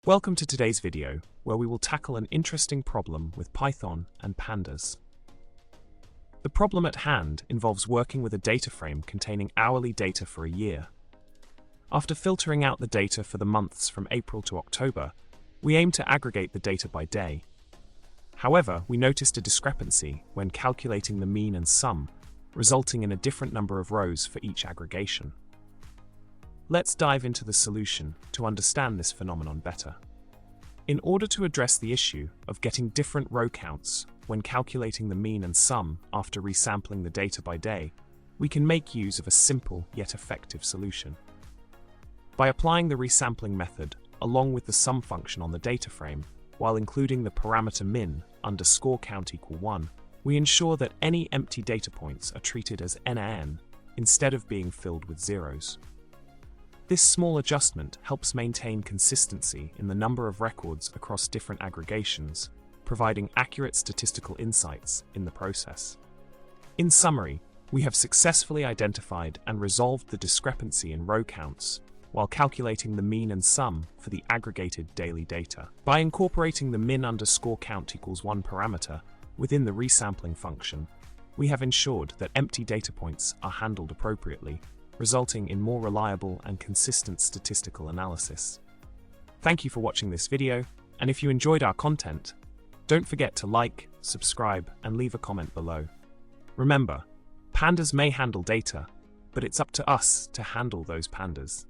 Welcome to today's video, where we will tackle an interesting problem with Python and Pandas. The problem at hand involves working with a data frame containing hourly data for a year. After filtering out the data for the months from April to October, we aim to aggregate the data by day. However, we noticed a discrepancy when calculating the mean and sum, resulting in a different number of rows for each aggregation. Let's dive into the solution to understand this phenomenon better. In order to address the issue of getting different row counts when calculating the mean and sum after resampling the data by day, we can make use of a simple yet effective solution. By applying the resampling method along with the sum function on the data frame, while including the parameter min_count equal 1, we ensure that any empty data points are treated as NaN instead of being filled with zeros. This small adjustment helps maintain consistency in the number of records across different aggregations, providing accurate statistical insights in the process. In summary, we have successfully identified and resolved the discrepancy in row counts while calculating the mean and sum for the aggregated daily data. By incorporating the min_count equals 1 parameter within the resampling function, we have ensured that empty data points are handled appropriately, resulting in more reliable and consistent statistical analysis. Thank you for watching this video, and if you enjoyed our content, don't forget to like, subscribe, and leave a comment below. Remember, pandas may handle data, but it's up to us to handle those pandas.